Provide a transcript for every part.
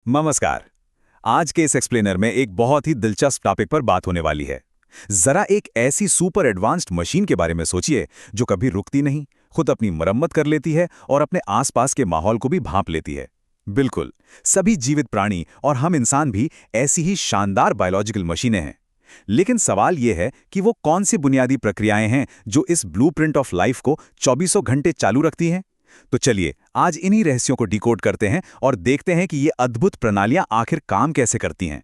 नमस्कार। आज के इस एक्सप्लेनर में एक बहुत ही दिलचस्प टॉपिक पर बात होने वाली है। जरा एक ऐसी सुपर एडवांस्ड मशीन के बारे में सोचिए जो कभी रुकती नहीं, खुद अपनी मरम्मत कर लेती है और अपने आसपास के माहौल को भी भांप लेती है। बिल्कुल, सभी जीवित प्राणी और हम इंसान भी ऐसी ही शानदार बायोलॉजिकल मशीनें हैं। लेकिन सवाल यह है कि वो कौन सी बुनियादी प्रक्रियाएं हैं जो इस ब्लूप्रिंट ऑफ लाइफ को चौबीसों घंटे चालू रखती हैं। तो चलिए आज इन्हीं रहस्यों को डिकोड करते हैं और देखते हैं कि ये अद्भुत प्रणालियां आखिर काम कैसे करती हैं।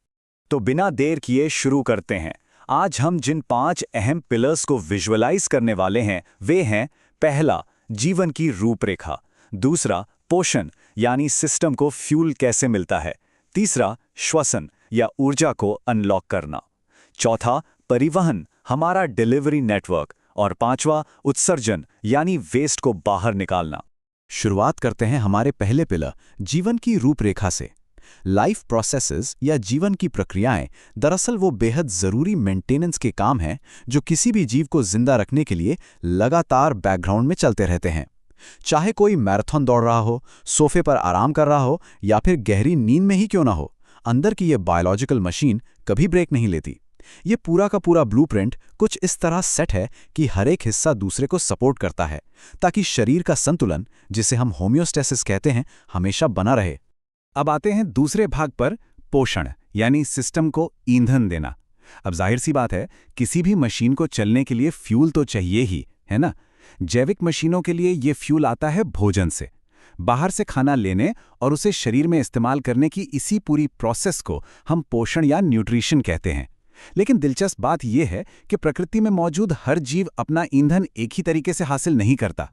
तो बिना देर किए शुरू करते हैं। आज हम जिन 5 अहम पिलर्स को विजुअलाइज करने वाले हैं वे हैं: पहला, जीवन की रूपरेखा; दूसरा, पोषण यानी सिस्टम को फ्यूल कैसे मिलता है; तीसरा, श्वसन या ऊर्जा को अनलॉक करना; चौथा, परिवहन, हमारा डिलीवरी नेटवर्क; और पांचवा, उत्सर्जन यानी वेस्ट को बाहर निकालना। शुरुआत करते हैं हमारे पहले पिलर, जीवन की रूपरेखा से। लाइफ प्रोसेसेस या जीवन की प्रक्रियाएं दरअसल वो बेहद ज़रूरी मेंटेनेंस के काम हैं जो किसी भी जीव को जिंदा रखने के लिए लगातार बैकग्राउंड में चलते रहते हैं। चाहे कोई मैराथन दौड़ रहा हो, सोफे पर आराम कर रहा हो या फिर गहरी नींद में ही क्यों ना हो, अंदर की ये बायोलॉजिकल मशीन कभी ब्रेक नहीं लेती। ये पूरा का पूरा ब्लूप्रिंट कुछ इस तरह सेट है कि हर एक हिस्सा दूसरे को सपोर्ट करता है ताकि शरीर का संतुलन, जिसे हम होम्योस्टेसिस कहते हैं, हमेशा बना रहे। अब आते हैं दूसरे भाग पर, पोषण यानी सिस्टम को ईंधन देना। अब जाहिर सी बात है, किसी भी मशीन को चलने के लिए फ्यूल तो चाहिए ही, है ना। जैविक मशीनों के लिए ये फ्यूल आता है भोजन से। बाहर से खाना लेने और उसे शरीर में इस्तेमाल करने की इसी पूरी प्रोसेस को हम पोषण या न्यूट्रिशन कहते हैं। लेकिन दिलचस्प बात यह है कि प्रकृति में मौजूद हर जीव अपना ईंधन एक ही तरीके से हासिल नहीं करता।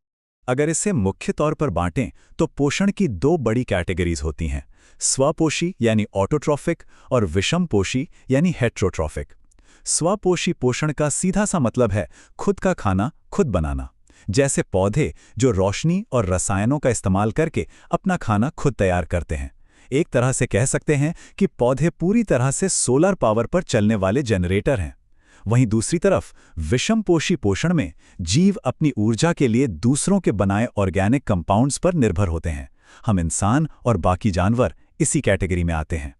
अगर इसे मुख्य तौर पर बांटें तो पोषण की 2 बड़ी कैटेगरीज होती हैं: स्वपोषी यानी ऑटोट्रॉफिक और विषमपोषी यानी हेट्रोट्रॉफिक। स्वपोषी पोषण का सीधा सा मतलब है खुद का खाना खुद बनाना, जैसे पौधे जो रोशनी और रसायनों का इस्तेमाल करके अपना खाना खुद तैयार करते हैं। एक तरह से कह सकते हैं कि पौधे पूरी तरह से सोलर पावर पर चलने वाले जनरेटर हैं। वहीं दूसरी तरफ विषमपोषी पोषण में जीव अपनी ऊर्जा के लिए दूसरों के बनाए ऑर्गेनिक कंपाउंड्स पर निर्भर होते हैं। हम इंसान और बाकी जानवर इसी कैटेगरी में आते हैं।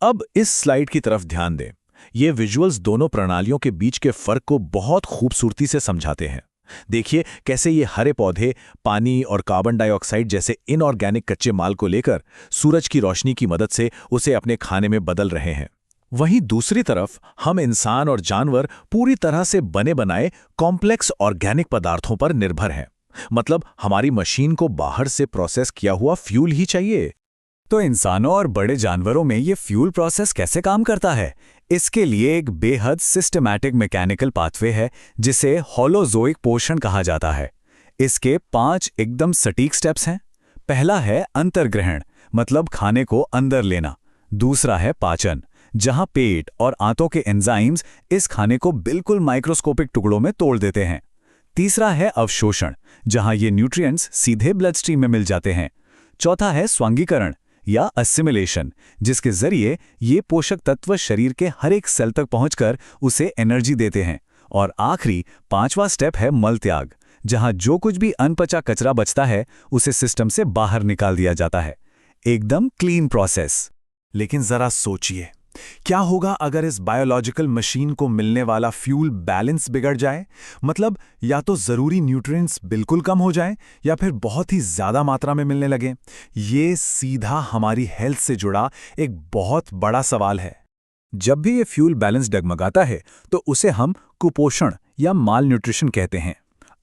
अब इस स्लाइड की तरफ ध्यान दें। ये विजुअल्स दोनों प्रणालियों के बीच के फर्क को बहुत खूबसूरती से समझाते हैं। देखिए कैसे ये हरे पौधे पानी और कार्बन डाइऑक्साइड जैसे इनऑर्गेनिक कच्चे माल को लेकर सूरज की रोशनी की मदद से उसे अपने खाने में बदल रहे हैं। वहीं दूसरी तरफ हम इंसान और जानवर पूरी तरह से बने बनाए कॉम्प्लेक्स ऑर्गेनिक पदार्थों पर निर्भर हैं। मतलब हमारी मशीन को बाहर से प्रोसेस किया हुआ फ्यूल ही चाहिए। तो इंसानों और बड़े जानवरों में ये फ्यूल प्रोसेस कैसे काम करता है? इसके लिए एक बेहद सिस्टमैटिक मैकेनिकल पाथवे है जिसे होलोजोइक पोषण कहा जाता है। इसके 5 एकदम सटीक स्टेप्स हैं। पहला है अंतर्ग्रहण, मतलब खाने को अंदर लेना। दूसरा है पाचन, जहां पेट और आंतों के एंजाइम्स इस खाने को बिल्कुल माइक्रोस्कोपिक टुकड़ों में तोड़ देते हैं। तीसरा है अवशोषण, जहां ये न्यूट्रिएंट्स सीधे ब्लड स्ट्रीम में मिल जाते हैं। चौथा है स्वांगीकरण या असिमिलेशन, जिसके जरिए ये पोषक तत्व शरीर के हर एक सेल तक पहुंचकर उसे एनर्जी देते हैं। और आखिरी 5वां स्टेप है मल त्याग, जहां जो कुछ भी अनपचा कचरा बचता है उसे सिस्टम से बाहर निकाल दिया जाता है। एकदम क्लीन प्रोसेस। लेकिन जरा सोचिए, क्या होगा अगर इस बायोलॉजिकल मशीन को मिलने वाला फ्यूल बैलेंस बिगड़ जाए? मतलब या तो जरूरी न्यूट्रिएंट्स बिल्कुल कम हो जाएं या फिर बहुत ही ज्यादा मात्रा में मिलने लगे। ये सीधा हमारी हेल्थ से जुड़ा एक बहुत बड़ा सवाल है। जब भी ये फ्यूल बैलेंस डगमगाता है तो उसे हम कुपोषण या माल न्यूट्रिशन कहते हैं।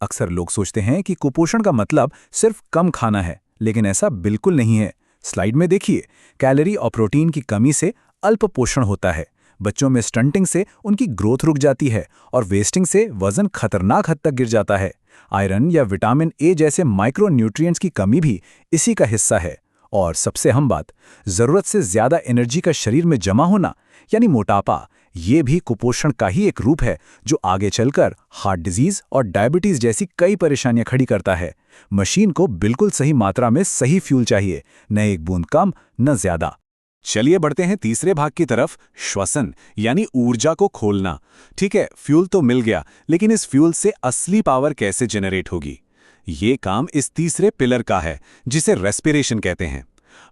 अक्सर लोग सोचते हैं कि कुपोषण का मतलब सिर्फ कम खाना है, लेकिन ऐसा बिल्कुल नहीं है। स्लाइड में देखिए, कैलोरी और प्रोटीन की कमी से अल्प पोषण होता है। बच्चों में स्टंटिंग से उनकी ग्रोथ रुक जाती है और वेस्टिंग से वजन खतरनाक हद तक गिर जाता है। आयरन या विटामिन ए जैसे माइक्रो न्यूट्रिएंट्स की कमी भी इसी का हिस्सा है। और सबसे अहम बात, जरूरत से ज्यादा एनर्जी का शरीर में जमा होना यानी मोटापा, ये भी कुपोषण का ही एक रूप है जो आगे चलकर हार्ट डिजीज और डायबिटीज जैसी कई परेशानियां खड़ी करता है। मशीन को बिल्कुल सही मात्रा में सही फ्यूल चाहिए, न एक बूंद कम न ज्यादा। चलिए बढ़ते हैं तीसरे भाग की तरफ, श्वसन यानी ऊर्जा को खोलना। ठीक है, फ्यूल तो मिल गया, लेकिन इस फ्यूल से असली पावर कैसे जनरेट होगी? ये काम इस तीसरे पिलर का है जिसे रेस्पिरेशन कहते हैं।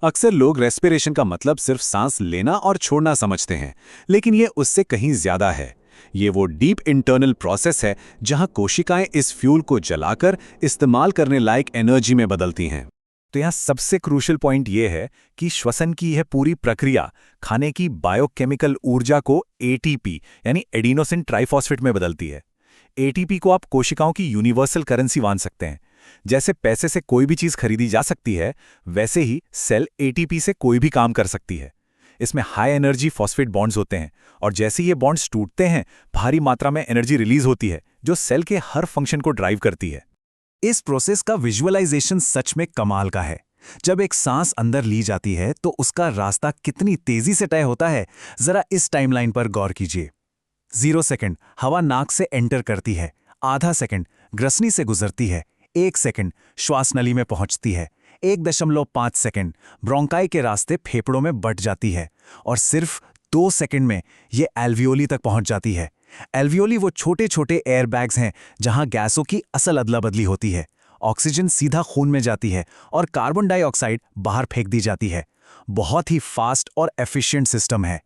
अक्सर लोग रेस्पिरेशन का मतलब सिर्फ सांस लेना और छोड़ना समझते हैं, लेकिन ये उससे कहीं ज्यादा है। ये वो डीप इंटरनल प्रोसेस है जहां कोशिकाएं इस फ्यूल को जलाकर इस्तेमाल करने लायक एनर्जी में बदलती हैं। तो यहाँ सबसे क्रूशियल पॉइंट ये है कि श्वसन की यह पूरी प्रक्रिया खाने की बायोकेमिकल ऊर्जा को एटीपी यानी एडिनोसिन ट्राइफॉस्फेट में बदलती है। एटीपी को आप कोशिकाओं की यूनिवर्सल करेंसी मान सकते हैं। जैसे पैसे से कोई भी चीज खरीदी जा सकती है, वैसे ही सेल एटीपी से कोई भी काम कर सकती है। इसमें हाई एनर्जी फॉस्फेट बॉन्ड्स होते हैं और जैसे ये बॉन्ड्स टूटते हैं, भारी मात्रा में एनर्जी रिलीज होती है जो सेल के हर फंक्शन को ड्राइव करती है। इस प्रोसेस का विजुअलाइजेशन सच में कमाल का है। जब एक सांस अंदर ली जाती है तो उसका रास्ता कितनी तेजी से तय होता है, जरा इस टाइमलाइन पर गौर कीजिए। 0 सेकंड हवा नाक से एंटर करती है, आधा सेकंड ग्रसनी से गुजरती है, 1 सेकंड श्वास नली में पहुंचती है, 1.5 सेकंड ब्रोंकाई के रास्ते फेफड़ों में बट जाती है और सिर्फ 2 सेकंड में ये एल्वियोली तक पहुंच जाती है। एल्वियोली वो छोटे छोटे एयर बैग्स हैं जहां गैसों की असल अदला बदली होती है। ऑक्सीजन सीधा खून में जाती है और कार्बन डाइऑक्साइड बाहर फेंक दी जाती है। बहुत ही फास्ट और एफिशिएंट सिस्टम है।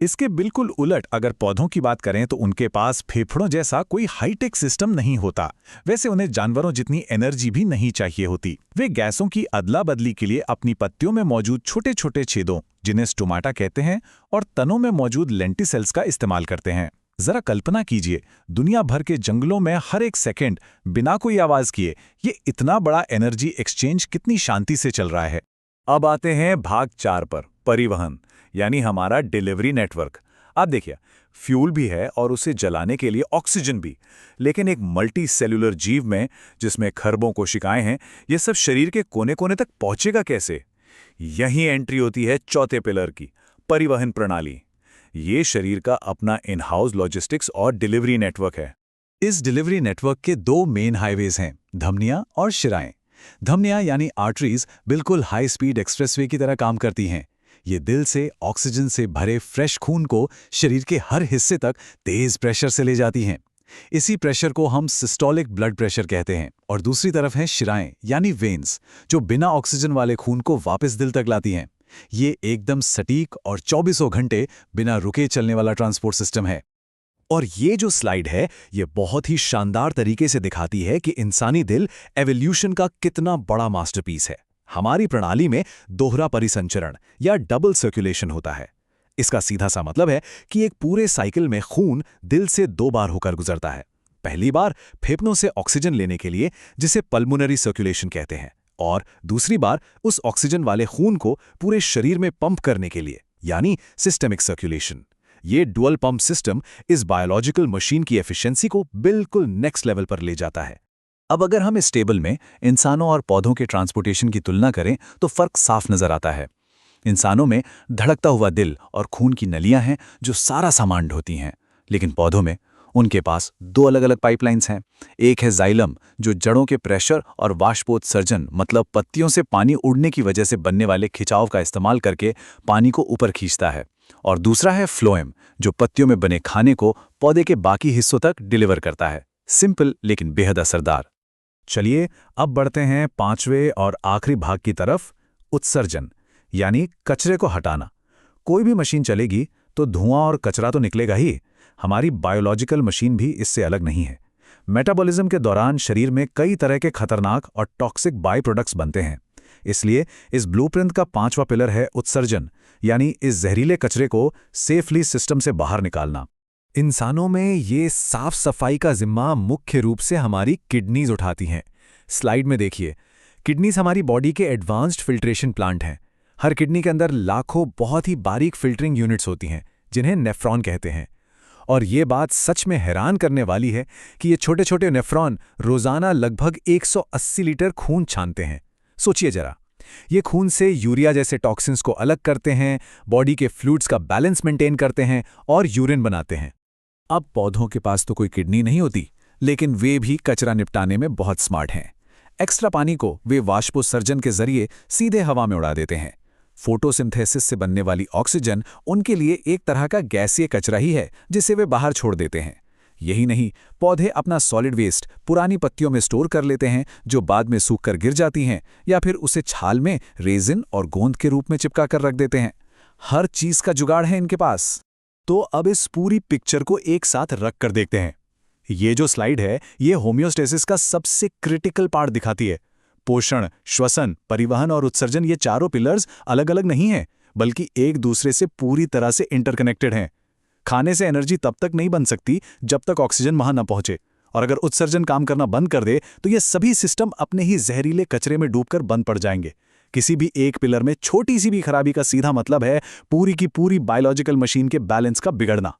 इसके बिल्कुल उलट अगर पौधों की बात करें तो उनके पास फेफड़ों जैसा कोई हाईटेक सिस्टम नहीं होता। वैसे उन्हें जानवरों जितनी एनर्जी भी नहीं चाहिए होती। वे गैसों की अदला बदली के लिए अपनी पत्तियों में मौजूद छोटे छोटे छेदों, जिन्हें स्टोमाटा कहते हैं, और तनों में मौजूद लेंटिसेल्स का इस्तेमाल करते हैं। जरा कल्पना कीजिए, दुनिया भर के जंगलों में हर एक सेकंड बिना कोई आवाज किए ये इतना बड़ा एनर्जी एक्सचेंज कितनी शांति से चल रहा है। अब आते हैं भाग 4 पर, परिवहन यानी हमारा डिलीवरी नेटवर्क। आप देखिए, फ्यूल भी है और उसे जलाने के लिए ऑक्सीजन भी, लेकिन एक मल्टी सेल्यूलर जीव में जिसमें खरबों कोशिकाएं हैं, ये सब शरीर के कोने कोने तक पहुंचेगा कैसे? यहीं एंट्री होती है चौथे पिलर की, परिवहन प्रणाली। ये शरीर का अपना इन हाउस लॉजिस्टिक्स और डिलीवरी नेटवर्क है। इस डिलीवरी नेटवर्क के 2 मेन हाईवेज हैं, धमनियां और शिराएं। धमनियां यानी आर्टरीज बिल्कुल हाई स्पीड एक्सप्रेसवे की तरह काम करती हैं। ये दिल से ऑक्सीजन से भरे फ्रेश खून को शरीर के हर हिस्से तक तेज प्रेशर से ले जाती हैं। इसी प्रेशर को हम सिस्टोलिक ब्लड प्रेशर कहते हैं। और दूसरी तरफ हैं शिराएं यानी वेन्स, जो बिना ऑक्सीजन वाले खून को वापस दिल तक लाती हैं। ये एकदम सटीक और 24 घंटे बिना रुके चलने वाला ट्रांसपोर्ट सिस्टम है। और ये जो स्लाइड है, ये बहुत ही शानदार तरीके से दिखाती है कि इंसानी दिल एवोल्यूशन का कितना बड़ा मास्टरपीस है। हमारी प्रणाली में दोहरा परिसंचरण या डबल सर्कुलेशन होता है। इसका सीधा सा मतलब है कि एक पूरे साइकिल में खून दिल से 2 बार होकर गुजरता है। पहली बार फेफड़ों से ऑक्सीजन लेने के लिए, जिसे पल्मोनरी सर्कुलेशन कहते हैं, और दूसरी बार उस ऑक्सीजन वाले खून को पूरे शरीर में पंप करने के लिए, यानी सिस्टेमिक सर्कुलेशन। ये डुअल पंप सिस्टम इस बायोलॉजिकल मशीन की एफिशिएंसी को बिल्कुल नेक्स्ट लेवल पर ले जाता है। अब अगर हम इस टेबल में इंसानों और पौधों के ट्रांसपोर्टेशन की तुलना करें तो फर्क साफ नजर आता है। इंसानों में धड़कता हुआ दिल और खून की नलियां हैं जो सारा सामान ढोती हैं, लेकिन पौधों में उनके पास 2 अलग अलग पाइपलाइंस हैं। एक है जाइलम, जो जड़ों के प्रेशर और वाष्पोत्सर्जन मतलब पत्तियों से पानी उड़ने की वजह से बनने वाले खिंचाव का इस्तेमाल करके पानी को ऊपर खींचता है, और दूसरा है फ्लोएम, जो पत्तियों में बने खाने को पौधे के बाकी हिस्सों तक डिलीवर करता है। सिंपल लेकिन बेहद असरदार। चलिए अब बढ़ते हैं 5वें और आखिरी भाग की तरफ, उत्सर्जन यानी कचरे को हटाना। कोई भी मशीन चलेगी तो धुआं और कचरा तो निकलेगा ही। हमारी बायोलॉजिकल मशीन भी इससे अलग नहीं है। मेटाबॉलिज्म के दौरान शरीर में कई तरह के खतरनाक और टॉक्सिक बाई प्रोडक्ट्स बनते हैं। इसलिए इस ब्लूप्रिंट का 5वां पिलर है उत्सर्जन, यानी इस जहरीले कचरे को सेफली सिस्टम से बाहर निकालना। इंसानों में ये साफ सफाई का जिम्मा मुख्य रूप से हमारी किडनीज उठाती हैं। स्लाइड में देखिए, किडनीज हमारी बॉडी के एडवांस्ड फिल्ट्रेशन प्लांट हैं। हर किडनी के अंदर लाखों बहुत ही बारीक फिल्टरिंग यूनिट्स होती हैं, जिन्हें नेफ्रॉन कहते हैं। और ये बात सच में हैरान करने वाली है कि ये छोटे छोटे नेफ्रॉन रोजाना लगभग 180 लीटर खून छानते हैं। सोचिए जरा, ये खून से यूरिया जैसे टॉक्सिन्स को अलग करते हैं, बॉडी के फ्लूइड्स का बैलेंस मेंटेन करते हैं और यूरिन बनाते हैं। अब पौधों के पास तो कोई किडनी नहीं होती, लेकिन वे भी कचरा निपटाने में बहुत स्मार्ट हैं। एक्स्ट्रा पानी को वे वाष्पोत्सर्जन के जरिए सीधे हवा में उड़ा देते हैं। फोटोसिंथेसिस से बनने वाली ऑक्सीजन उनके लिए एक तरह का गैसीय कचरा ही है, जिसे वे बाहर छोड़ देते हैं। यही नहीं, पौधे अपना सॉलिड वेस्ट पुरानी पत्तियों में स्टोर कर लेते हैं, जो बाद में सूखकर गिर जाती हैं, या फिर उसे छाल में रेजिन और गोंद के रूप में चिपका कर रख देते हैं। हर चीज का जुगाड़ है इनके पास। तो अब इस पूरी पिक्चर को एक साथ रख कर देखते हैं। ये जो स्लाइड है, ये होम्योस्टेसिस का सबसे क्रिटिकल पार्ट दिखाती है। पोषण, श्वसन, परिवहन और उत्सर्जन, ये चारों पिलर्स अलग अलग नहीं हैं, बल्कि एक दूसरे से पूरी तरह से इंटरकनेक्टेड हैं। खाने से एनर्जी तब तक नहीं बन सकती जब तक ऑक्सीजन वहां न पहुंचे, और अगर उत्सर्जन काम करना बंद कर दे तो ये सभी सिस्टम अपने ही जहरीले कचरे में डूबकर बंद पड़ जाएंगे। किसी भी एक पिलर में छोटी सी भी खराबी का सीधा मतलब है पूरी की पूरी बायोलॉजिकल मशीन के बैलेंस का बिगड़ना।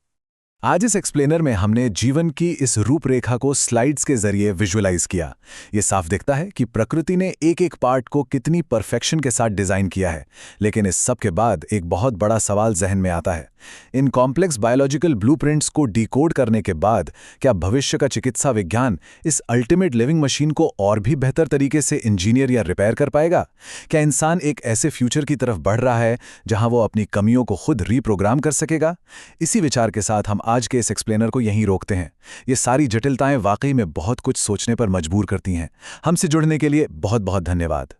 आज इस एक्सप्लेनर में हमने जीवन की इस रूपरेखा को स्लाइड्स के जरिए विजुअलाइज किया। ये साफ दिखता है कि प्रकृति ने एक एक पार्ट को कितनी परफेक्शन के साथ डिजाइन किया है, लेकिन इस सब के बाद एक बहुत बड़ा सवाल जहन में आता है। इन कॉम्प्लेक्स बायोलॉजिकल ब्लूप्रिंट्स को डिकोड करने के बाद क्या भविष्य का चिकित्सा विज्ञान इस अल्टीमेट लिविंग मशीन को और भी बेहतर तरीके से इंजीनियर या रिपेयर कर पाएगा? क्या इंसान एक ऐसे फ्यूचर की तरफ बढ़ रहा है जहां वो अपनी कमियों को खुद रीप्रोग्राम कर सकेगा? इसी विचार के साथ हम आज के इस एक्सप्लेनर को यहीं रोकते हैं। ये सारी जटिलताएं वाकई में बहुत कुछ सोचने पर मजबूर करती हैं। हमसे जुड़ने के लिए बहुत बहुत धन्यवाद।